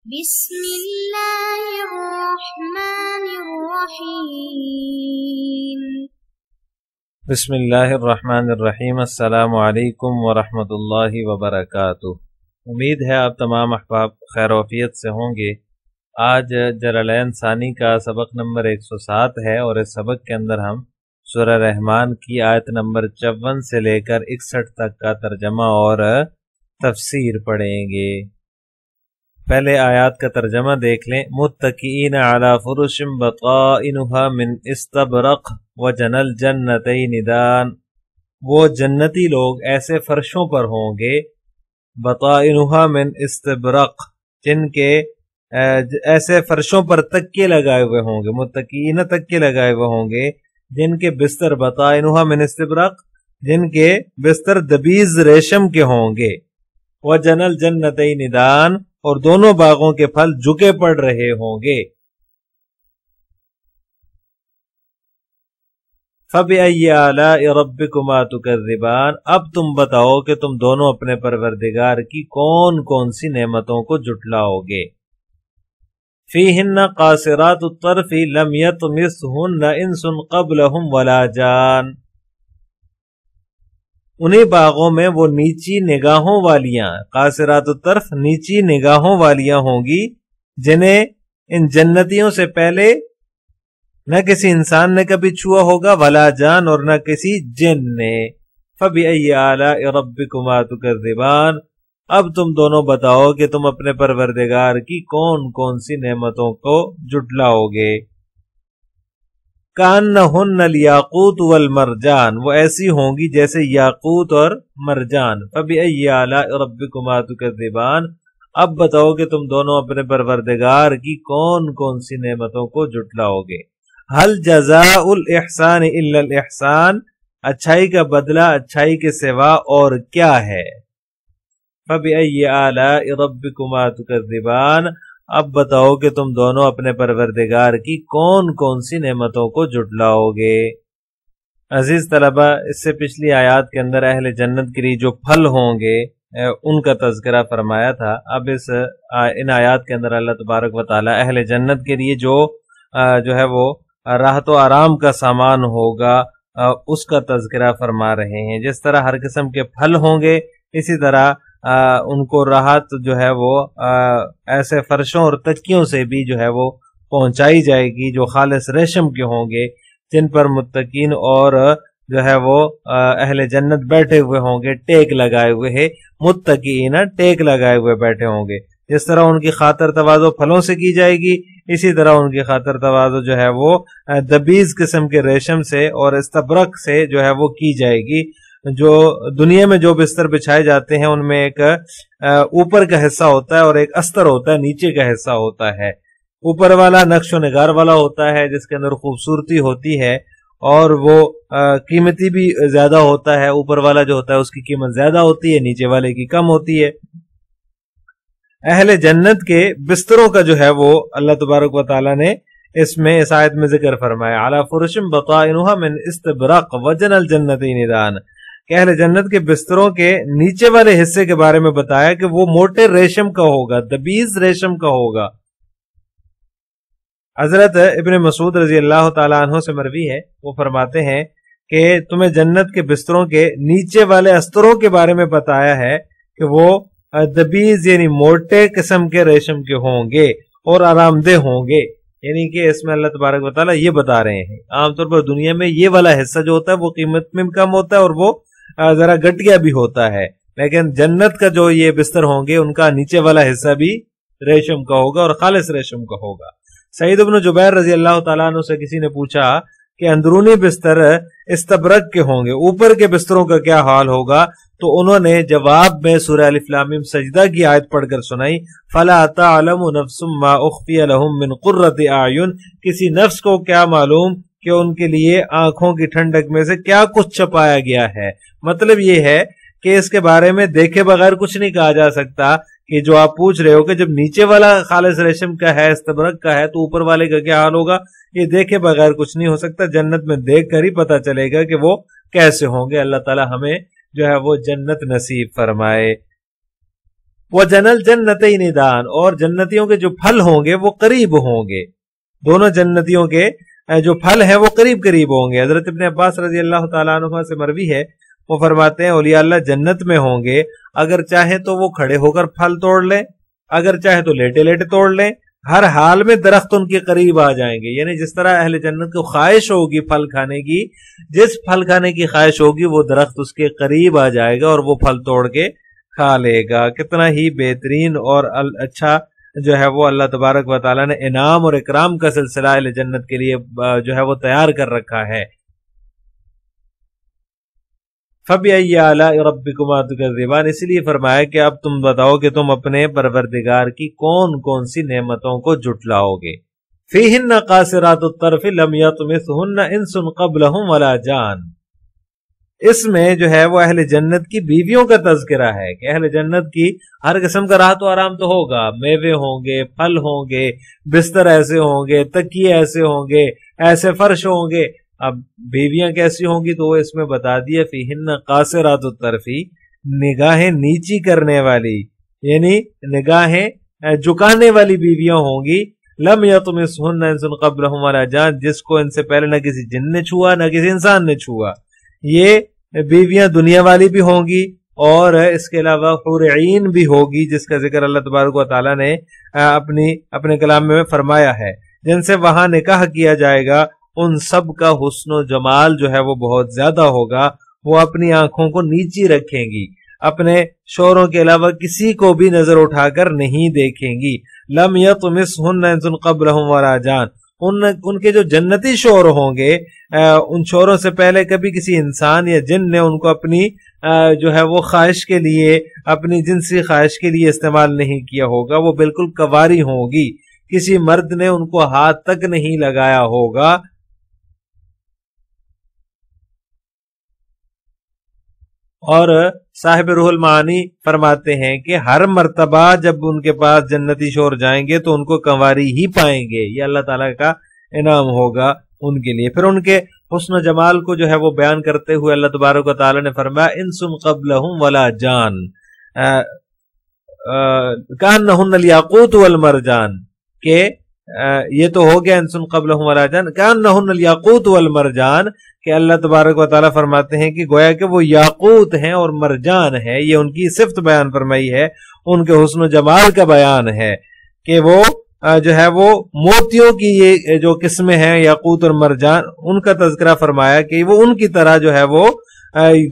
بسم اللہ الرحمن الرحیم۔ بسم اللہ الرحمن الرحیم۔ السلام علیکم ورحمۃ اللہ وبرکاتہ۔ امید ہے آپ تمام احباب خیر و عافیت سے ہوں گے۔ آج جلالین ثانی کا سبق نمبر 107 ہے اور اس سبق کے اندر ہم سورہ رحمان کی آیت نمبر 54 سے لے کر 61 تک کا ترجمہ اور تفسیر پڑھیں گے۔ پہلے آیات کا ترجمہ دیکھ لیں۔ متکئین علی فرش بطائنها من استبرق وجنى الجنتین دان، وہ جنتی لوگ ایسے فرشوں پر ہوں گے، بطائنها من استبرق، جن کے ایسے فرشوں پر تکیے لگائے ہوئے ہوں گے، متکئین تکیے لگائے ہوئے ہوں گے، جن کے بستر بطائنها من استبرق، جن کے بستر دبیز ریشم کے ہوں گے، وجنى الجنتین دان، اور دونوں باغوں کے پھل جھکے پڑ رہے ہوں گے۔ فَبِأَيِّ آلَاءِ رَبِّكُمَا تُكَذِّبَانِ، اب تم بتاؤ کہ تم دونوں اپنے پروردگار کی کون کون سی نعمتوں کو جھٹلاؤ گے۔ فِيهِنَّ قَاصِرَاتُ الطَّرْفِ لَمْ يَطْمِثْهُنَّ إِنسٌ قَبْلَهُمْ وَلَا جَانٌ، انہی باغوں میں وہ نیچی نگاہوں والیاں، قاصرات الطرف نیچی نگاہوں والیاں ہوں گی، جنہیں ان جنتیوں سے پہلے نہ کسی انسان نے کبھی چھوا ہوگا، ولا جان، اور نہ کسی جن نے۔ فَبِأَيِّ آلَاءِ رَبِّكُمَا تُكَذِّبَانِ، اب تم دونوں بتاؤ کہ تم اپنے پروردگار کی کون کون سی نعمتوں کو جھٹلاؤ گے۔ کَأَنَّهُنَّ الْيَاقُوتُ وَالْمَرْجَانُ، وہ ایسی ہوں گی جیسے یاقوت اور مرجان۔ فَبِأَيِّ آلَاءِ رَبِّكُمَا تُكَذِّبَانِ، اب بتاؤ کہ تم دونوں اپنے پروردگار کی کون کون سی نعمتوں کو جھٹلاؤ گے۔ هَلْ جَزَاءُ الْإِحْسَانِ إِلَّا الْإِحْسَانُ، اچھائی کا بدلہ اچھائی کے سوا اور کیا ہے۔ فَبِأَيِّ آلَاءِ رَبِّكُمَا تُكَذِّبَانِ، اب بتاؤ کہ تم دونوں اپنے پروردگار کی کون کون سی نعمتوں کو جھٹلاؤ گے۔ عزیز طلبہ، اس سے پچھلی آیات کے اندر اہل جنت کے لیے جو پھل ہوں گے ان کا تذکرہ فرمایا تھا۔ اب ان آیات کے اندر اللہ تبارک و تعالی اہل جنت کے لیے جو ہے وہ راحت و آرام کا سامان ہوگا اس کا تذکرہ فرما رہے ہیں۔ جس طرح ہر قسم کے پھل ہوں گے، اسی طرح ان کو راحت جو ہے وہ ایسے فرشوں اور تکیوں سے بھی جو ہے وہ پہنچائی جائے گی جو خالص ریشم کے ہوں گے، جن پر متقین اور جو ہے وہ اہل جنت بیٹھے ہوئے ہوں گے، ٹیک لگائے ہوئے ہے، متقین ٹیک لگائے ہوئے بیٹھے ہوں گے۔ جس طرح ان کی خاطر تواضع پھلوں سے کی جائے گی، اسی طرح ان کی خاطر تواضع جو ہے وہ دبیز قسم کے ریشم سے اور استبرق سے جو ہے وہ کی جائے گی۔ جو دنیا میں جو بستر بچھائے جاتے ہیں ان میں ایک اوپر کا حصہ ہوتا ہے اور ایک استر ہوتا ہے، نیچے کا حصہ ہوتا ہے۔ اوپر والا نقش و نگار والا ہوتا ہے جس کے اندر خوبصورتی ہوتی ہے اور وہ قیمتی بھی زیادہ ہوتا ہے۔ اوپر والا جو ہوتا ہے اس کی قیمت زیادہ ہوتی ہے، نیچے والے کی کم ہوتی ہے۔ اہل جنت کے بستروں کا جو ہے وہ اللہ تبارک و تعالی نے اس آیت میں ذکر فرمایا، علی فرش بطائنها من استبرق وجنى الجنتین دان، کہ اہل جنت کے بستروں کے نیچے والے حصے کے بارے میں بتایا کہ وہ موٹے ریشم کا ہوگا، دبیز ریشم کا ہوگا۔ حضرت ابن مسعود رضی اللہ تعالیٰ عنہ سے مروی ہے، وہ فرماتے ہیں کہ تمہیں جنت کے بستروں کے نیچے والے استروں کے بارے میں بتایا ہے کہ وہ دبیز یعنی موٹے قسم کے ریشم کے ہوں گے اور آرام دہ ہوں گے۔ یعنی کہ اس میں اللہ تبارک و تعالیٰ یہ بتا رہے ہیں، عام طور پر دنیا میں یہ والا حصہ جو ہوتا ہے وہ قیمت میں کم ہوتا ہے اور وہ ذرا گٹیا بھی ہوتا ہے، لیکن جنت کا جو یہ بستر ہوں گے ان کا نیچے والا حصہ بھی ریشم کا ہوگا اور خالص ریشم کا ہوگا۔ سعید بن جبیر رضی اللہ تعالیٰ عنہ سے کسی نے پوچھا کہ اندرونی بستر استبرق کے ہوں گے، اوپر کے بستروں کا کیا حال ہوگا؟ تو انہوں نے جواب میں سورہ الف لام میم سجدہ کی آیت پڑھ کر سنائی، فَلَا تَعْلَمُ نَفْسٌ مَّا أُخْفِيَ لَهُم مِّن قُرَّةِ أَعْيُنٍ، کسی نفس کو کیا معلوم کہ ان کے لیے آنکھوں کی ٹھنڈک میں سے کیا کچھ چھپایا گیا ہے۔ مطلب یہ ہے کہ اس کے بارے میں دیکھے بغیر کچھ نہیں کہا جا سکتا کہ جو آپ پوچھ رہے ہو کہ جب نیچے والا خالص ریشم کا ہے، استبرق کا ہے، تو اوپر والے کا کیا حال ہوگا، یہ دیکھے بغیر کچھ نہیں ہو سکتا۔ جنت میں دیکھ کر ہی پتا چلے گا کہ وہ کیسے ہوں گے۔ اللہ تعالی ہمیں جو ہے وہ جنت نصیب فرمائے۔ وہ جنل جنتین دان، اور جنتیوں کے جو پھل ہوں گے وہ قریب ہوں گے، دونوں جنتیوں کے جو پھل ہیں وہ قریب قریب ہوں گے۔ حضرت ابن عباس رضی اللہ تعالیٰ عنہ سے مروی ہے، وہ فرماتے ہیں اولیاء اللہ جنت میں ہوں گے، اگر چاہیں تو وہ کھڑے ہو کر پھل توڑ لیں، اگر چاہیں تو لیٹے لیٹے توڑ لیں، ہر حال میں درخت ان کے قریب آ جائیں گے۔ یعنی جس طرح اہل جنت کو خواہش ہوگی پھل کھانے کی، جس پھل کھانے کی خواہش ہوگی وہ درخت اس کے قریب آ جائے گا اور وہ پھل توڑ کے کھا لے گا۔ کتنا ہی بہترین اور اچھا جو ہے وہ اللہ تبارک و تعالیٰ نے انعام اور اکرام کا سلسلہ اہل جنت کے لیے جو ہے وہ تیار کر رکھا ہے۔ فَبِأَيِّ آلَاءِ رَبِّكُمَا تُكَذِّبَانِ، اس لیے فرمایا کہ اب تم بتاؤ کہ تم اپنے پروردگار کی کون کون سی نعمتوں کو جھٹلاؤ گے۔ فِيهِنَّ قَاصِرَاتُ الطَّرْفِ لَمْ يَطْمِثْهُنَّ إِنسٌ قَبْلَهُمْ وَلَا جَانٌ، اس میں جو ہے وہ اہل جنت کی بیویوں کا تذکرہ ہے کہ اہل جنت کی ہر قسم کا راحت و آرام تو ہوگا، میوے ہوں گے، پھل ہوں گے، بستر ایسے ہوں گے، تکیے ایسے ہوں گے، ایسے فرش ہوں گے۔ اب بیویاں کیسی ہوں گی تو وہ اس میں بتا دیا، فیہن قاصرات الطرف، نگاہیں نیچی کرنے والی، یعنی نگاہیں جھکانے والی بیویاں ہوں گی۔ لم یطمثہن انس قبلہم ولا جان، جس کو ان سے پہلے نہ کسی جن نے چھوا نہ کسی انسان نے چھوا۔ یہ بیویاں دنیا والی بھی ہوں گی اور اس کے علاوہ حور عین بھی ہوگی، جس کا ذکر اللہ تبارک و تعالیٰ نے اپنے کلام میں فرمایا ہے، جن سے وہاں نکاح کیا جائے گا۔ ان سب کا حسن و جمال جو ہے وہ بہت زیادہ ہوگا، وہ اپنی آنکھوں کو نیچی رکھیں گی، اپنے شوہروں کے علاوہ کسی کو بھی نظر اٹھا کر نہیں دیکھیں گی۔ لم یطمثہن انس قبلہم ولا جان، ان کے جو جنتی شوہر ہوں گے، ان شوہروں سے پہلے کبھی کسی انسان یا جن نے ان کو اپنی جو ہے وہ خواہش کے لیے، اپنی جنسی خواہش کے لیے استعمال نہیں کیا ہوگا۔ وہ بالکل کنواری ہوگی، کسی مرد نے ان کو ہاتھ تک نہیں لگایا ہوگا۔ اور صاحب روح المعانی فرماتے ہیں کہ ہر مرتبہ جب ان کے پاس جنتی شوہر جائیں گے تو ان کو کنواری ہی پائیں گے، یہ اللہ تعالیٰ کا انعام ہوگا ان کے لیے۔ پھر ان کے حسن و جمال کو جو ہے وہ بیان کرتے ہوئے اللہ تبارک و تعالیٰ نے فرمایا انسن قبلہم ولا جان کانہن الیاقوت والمرجان، کہ یہ تو ہو گیا انسن قبلہم ولا جان کانہن الیاقوت والمرجان، کہ اللہ تبارک و تعالیٰ فرماتے ہیں کہ گویا کہ وہ یاقوت ہیں اور مرجان ہے، یہ ان کی صفت بیان فرمائی ہے، ان کے حسن و جمال کا بیان ہے کہ وہ جو ہے وہ موتیوں کی یہ جو قسمیں ہیں یاقوت اور مرجان، ان کا تذکرہ فرمایا کہ وہ ان کی طرح جو ہے وہ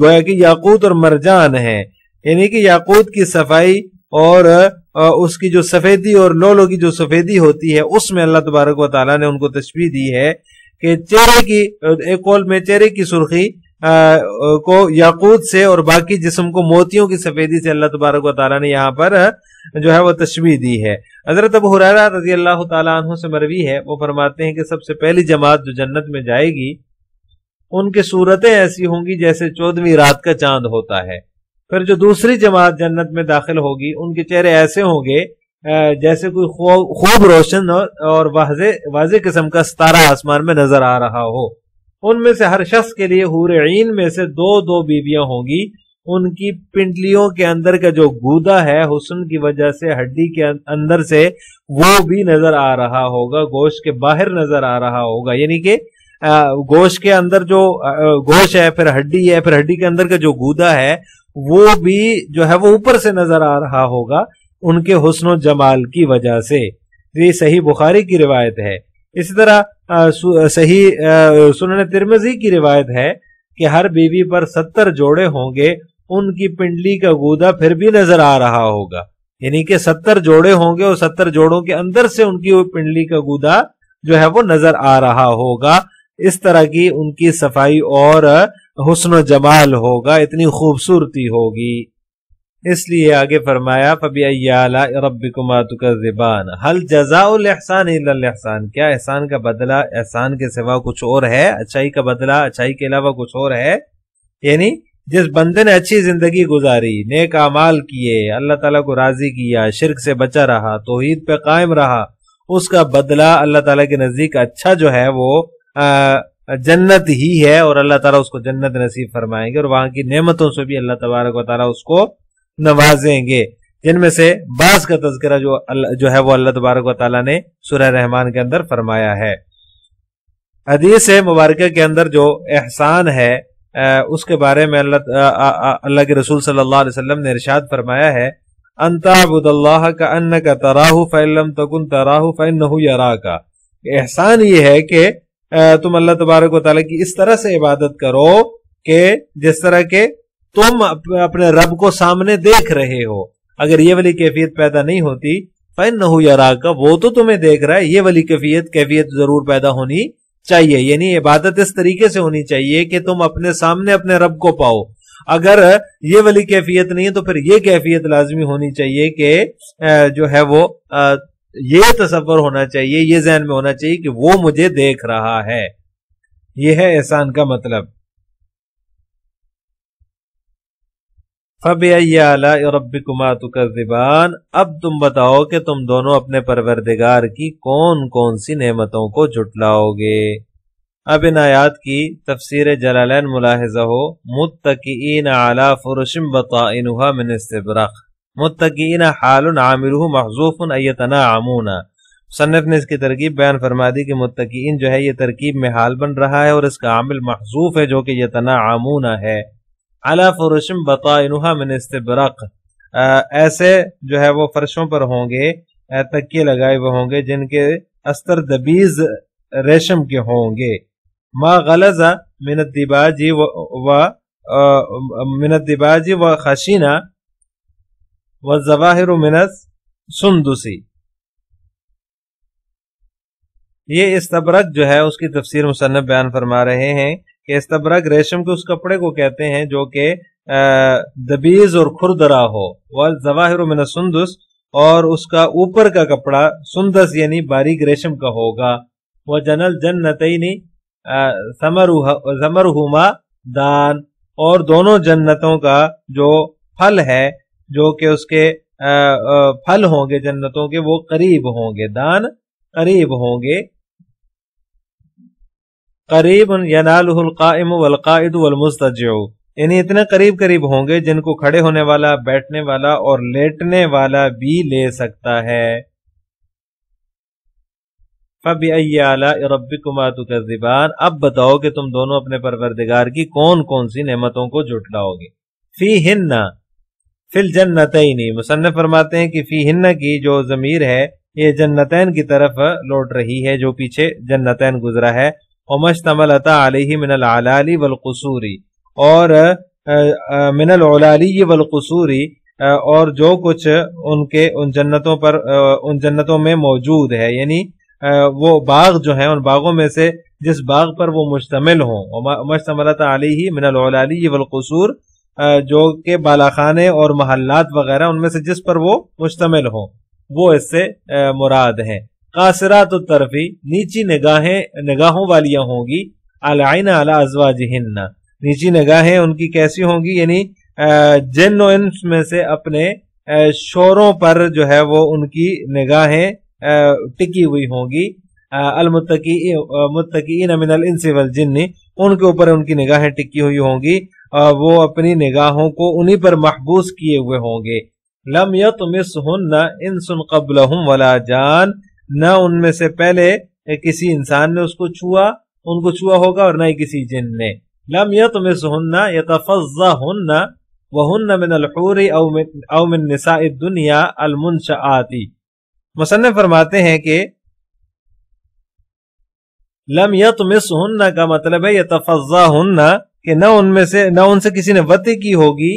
گویا کہ یاقوت اور مرجان ہیں، یعنی کہ یاقوت کی صفائی اور اس کی جو سفیدی اور لولو کی جو سفیدی ہوتی ہے، اس میں اللہ تبارک و تعالیٰ نے ان کو تشبیہ دی ہے کہ چہرے کی ایک قول میں چہرے کی سرخی کو یاقوت سے اور باقی جسم کو موتیوں کی سفیدی سے اللہ تبارک و تعالیٰ نے یہاں پر جو ہے وہ تشبیہ دی ہے۔ حضرت ابو ہریرہ رضی اللہ تعالیٰ عنہ سے مروی ہے، وہ فرماتے ہیں کہ سب سے پہلی جماعت جو جنت میں جائے گی ان کی صورتیں ایسی ہوں گی جیسے 14ویں رات کا چاند ہوتا ہے۔ پھر جو دوسری جماعت جنت میں داخل ہوگی ان کے چہرے ایسے ہوں گے جیسے کوئی خوب روشن اور واضح قسم کا ستارہ آسمان میں نظر آ رہا ہو۔ ان میں سے ہر شخص کے لیے حور عین میں سے 2 بیویاں ہوں گی، ان کی پنڈلیوں کے اندر کا جو گودا ہے حسن کی وجہ سے ہڈی کے اندر سے وہ بھی نظر آ رہا ہوگا، گوشت کے باہر نظر آ رہا ہوگا، یعنی کہ گوشت کے اندر جو گوشت ہے، پھر ہڈی ہے، پھر ہڈی کے اندر کا جو گودا ہے وہ بھی جو ہے وہ اوپر سے نظر آ رہا ہوگا ان کے حسن و جمال کی وجہ سے۔ یہ صحیح بخاری کی روایت ہے۔ اسی طرح صحیح سنن ترمذی کی روایت ہے کہ ہر بیوی پر 70 جوڑے ہوں گے، ان کی پنڈلی کا گودا پھر بھی نظر آ رہا ہوگا، یعنی کہ 70 جوڑے ہوں گے اور 70 جوڑوں کے اندر سے ان کی پنڈلی کا گودا جو ہے وہ نظر آ رہا ہوگا۔ اس طرح کی ان کی صفائی اور حسن و جمال ہوگا، اتنی خوبصورتی ہوگی۔ اس لیے آگے فرمایا فَبِأَيِّ آلَاءِ رَبِّكُمَا تُكَذِّبَانِ هَلْ جَزَاءُ الْإِحْسَانِ إِلَّا الْإِحْسَانُ، کیا احسان کا بدلہ احسان کے سوا کچھ اور ہے؟ اچھائی کا بدلہ اچھائی کے علاوہ کچھ اور ہے؟ یعنی جس بندے نے اچھی زندگی گزاری، نیک اعمال کیے، اللہ تعالیٰ کو راضی کیا، شرک سے بچا رہا، توحید پہ قائم رہا، اس کا بدلہ اللہ تعالیٰ کے نزدیک اچھا جو ہے وہ جنت ہی ہے، اور اللہ تعالیٰ اس کو جنت نصیب فرمائیں گے اور وہاں کی نعمتوں سے بھی اللہ تبارک و تعالیٰ اس کو نوازیں گے۔ جن میں سے بعض کا تذکرہ جو ہے وہ اللہ تبارک و تعالیٰ نے سورہ رحمان کے اندر فرمایا ہے۔ حدیث مبارکہ کے اندر جو احسان ہے اس کے بارے میں اللہ کے رسول صلی اللہ علیہ وسلم نے ارشاد فرمایا ہے، ان تعبد اللہ کأنک تراہ فإن لم تکن تراہ فإنہ یراک۔ احسان یہ ہے کہ تم اللہ تبارک و تعالیٰ کی اس طرح سے عبادت کرو کہ جس طرح کہ تم اپنے رب کو سامنے دیکھ رہے ہو۔ اگر یہ والی کیفیت پیدا نہیں ہوتی فإنہ یراک، وہ تو تمہیں دیکھ رہا ہے، یہ والی کیفیت ضرور پیدا ہونی چاہیے، یعنی عبادت اس طریقے سے ہونی چاہیے کہ تم اپنے سامنے اپنے رب کو پاؤ۔ اگر یہ والی کیفیت نہیں ہے تو پھر یہ کیفیت لازمی ہونی چاہیے کہ جو ہے وہ یہ تصور ہونا چاہیے، یہ ذہن میں ہونا چاہیے کہ وہ مجھے دیکھ رہا ہے۔ یہ ہے احسان کا مطلب۔ فَبِأَيِّ آلَاءِ رَبِّكُمَا تُكَذِّبَانِ، اب تم بتاؤ کہ تم دونوں اپنے پروردگار کی کون کون سی نعمتوں کو جھٹلاؤ گے۔ اب ان آیات کی تفسیر جلالین ملاحظہ ہو، متکئین علی فرش بطائنها من استبرق، متکئین حال عاملہ محذوف ایتناعمون۔ مصنف نے اس کی ترکیب بیان فرما دی کہ متکئین جو ہے یہ ترکیب میں حال بن رہا ہے اور اس کا عامل محذوف ہے جو کہ یتناعمون ہے۔ علی فرش بطائنها من استبرق، ایسے جو ہے وہ فرشوں پر ہوں گے، تکیے لگائے ہوئے ہوں گے جن کے استر دبیز ریشم کے ہوں گے۔ ما غلظ من الدباج و خشینہ والظواہر من السندسی۔ یہ استبرق جو ہے اس کی تفسیر مصنف بیان فرما رہے ہیں کہ استبرق ریشم کے اس کپڑے کو کہتے ہیں جو کہ دبیز اور کھردرا ہو، والظواہر من السندس، اور اس کا اوپر کا کپڑا سندس یعنی باریک ریشم کا ہوگا۔ وجنل جنتین ثمرہما دان، اور دونوں جنتوں کا جو پھل ہے، جو کہ اس کے پھل ہوں گے جنتوں کے، وہ قریب ہوں گے، دان قریب ہوں گے۔ قریب ینالہ القائم والقائد والمضطجع، یعنی اتنے قریب قریب ہوں گے جن کو کھڑے ہونے والا، بیٹھنے والا اور لیٹنے والا بھی لے سکتا ہے۔ فَبِأَيِّ آلَاءِ رَبِّكُمَا تُكَذِّبَانِ، اب بتاؤ کہ تم دونوں اپنے پروردگار کی کون کون سی نعمتوں کو جھٹلاؤ گے۔ فِيهِنَّ فِي الْجَنَّتَيْنِ، مصنف فرماتے ہیں کہ فِيهِنَّ کی جو ضمیر ہے یہ جنتین کی طرف لوٹ رہی ہے جو پیچھے جنتین گزرا ہے۔ وَمَا اشْتَمَلَتَ عَلَيْهِ مِنَ الْعَلَالِ وَالْقُصُورِ، اور من العلالی والقصوری، اور جو کچھ ان جنتوں پر ان جنتوں میں موجود ہے، یعنی وہ باغ جو ہیں ان باغوں میں سے جس باغ پر وہ مشتمل ہوں۔ مشتملت علیہ من العلالی والقصور، جو کہ بالاخانے اور محلات وغیرہ ان میں سے جس پر وہ مشتمل ہوں، وہ اس سے مراد ہیں۔ قاصرات الطرفی، نیچی نگاہوں والیاں ہوں گی، العین علی ازواجہن، نیچی نگاہیں ان کی کیسی ہوں گی، یعنی جن و انس میں سے اپنے شوروں پر جو ہے وہ ان کی نگاہیں ٹکی ہوئی ہوں گی۔ متقین من الانس والجن، ان کے اوپر ان کی نگاہیں ٹکی ہوئی ہوں گی، وہ اپنی نگاہوں کو انہی پر محبوس کیے ہوئے ہوں گے۔ لم یطمسہن انس قبلہم ولا جان، نہ ان میں سے پہلے کسی انسان نے اس کو چھوا، ان کو چھوا ہوگا، اور نہ ہی کسی جن نے۔ لم یطمسہن یتفضہن وہن من الحور او من نساء الدنیا المنشآت۔ مصنف فرماتے ہیں کہ لم یطمسہن کا مطلب ہے یتفضہن، کہ نہ ان سے کسی نے وطی کی ہوگی،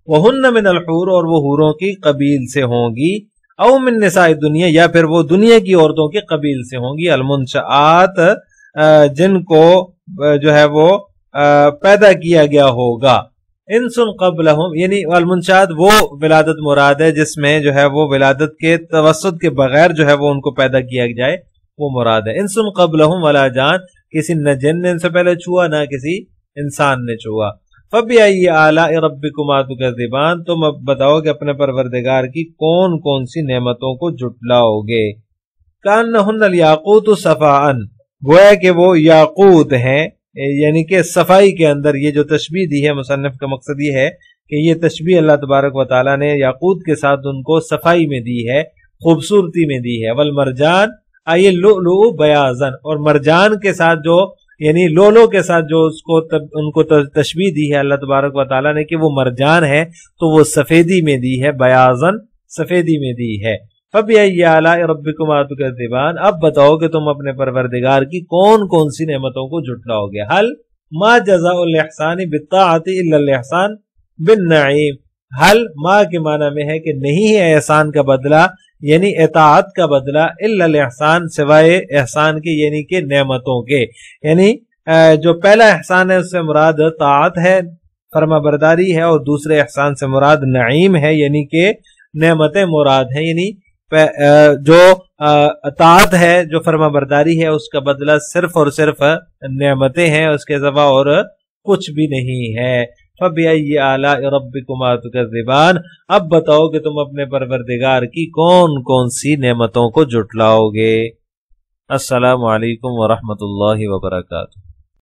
وہن من الحور، اور وہ حوروں کی قبیل سے ہوں گی، او من نساء الدنیا، یا پھر وہ دنیا کی عورتوں کی قبیل سے ہوں گی، المنشآت، جن کو جو ہے وہ پیدا کیا گیا ہوگا۔ انسن قبلہم، یعنی المنشآت وہ ولادت مراد ہے جس میں جو ہے وہ ولادت کے توسط کے بغیر جو ہے وہ ان کو پیدا کیا جائے، وہ مراد ہے۔ انسن قبلہم ولا جان، کسی نہ جن نے ان سے پہلے چھوا نہ کسی انسان نے چھوا۔ فَبِأَيِّ آلَاءِ رَبِّكُمَا تُكَذِّبَانِ، تم اب بتاؤ کہ اپنے پروردگار کی کون کون سی نعمتوں کو جھٹلاؤ گے۔ كَأَنَّهُنَّ الْيَاقُوتُ صَفَاءً، گویا کہ وہ یاقوت ہیں، یعنی کہ صفائی کے اندر۔ یہ جو تشبیہ دی ہے مصنف کا مقصد یہ ہے کہ یہ تشبیہ اللہ تبارک و تعالیٰ نے یاقوت کے ساتھ ان کو صفائی میں دی ہے، خوبصورتی میں دی ہے۔ والمرجان آئے لؤلؤ بیاضن، اور مرجان کے ساتھ جو یعنی لولو کے ساتھ جو ان کو تشبیہ دی ہے اللہ تبارک و تعالیٰ نے کہ وہ مرجان ہے تو وہ سفیدی میں دی ہے، بیاضن سفیدی میں دی ہے۔ فَبِأَيِّ آلَاءِ رَبِّكُمَا تُكَذِّبَانِ، اب بتاؤ کہ تم اپنے پروردگار کی کون کون سی نعمتوں کو جھٹلاؤ گے۔ حل ما جزاء الاحسان بالطاعۃ الا الاحسان بالنعیم، حل ما کے معنی میں ہے کہ نہیں ہے احسان کا بدلہ یعنی اطاعت کا بدلہ، الا الاحسان سوائے احسان کے یعنی کہ نعمتوں کے، یعنی جو پہلا احسان ہے اس سے مراد طاعت ہے، فرما برداری ہے، اور دوسرے احسان سے مراد نعیم ہے یعنی کہ نعمتیں مراد ہیں، یعنی جو اطاعت ہے جو فرما برداری ہے اس کا بدلہ صرف اور صرف نعمتیں ہیں، اس کے سوا اور کچھ بھی نہیں ہے۔ فَبِأَيِّ آلَاءِ رَبِّكُمَا تُكَذِّبَانِ، اب بتاؤ کہ تم اپنے پروردگار کی کون کون سی نعمتوں کو جھٹلاؤ گے۔ السلام علیکم ورحمۃ اللہ وبرکاتہ۔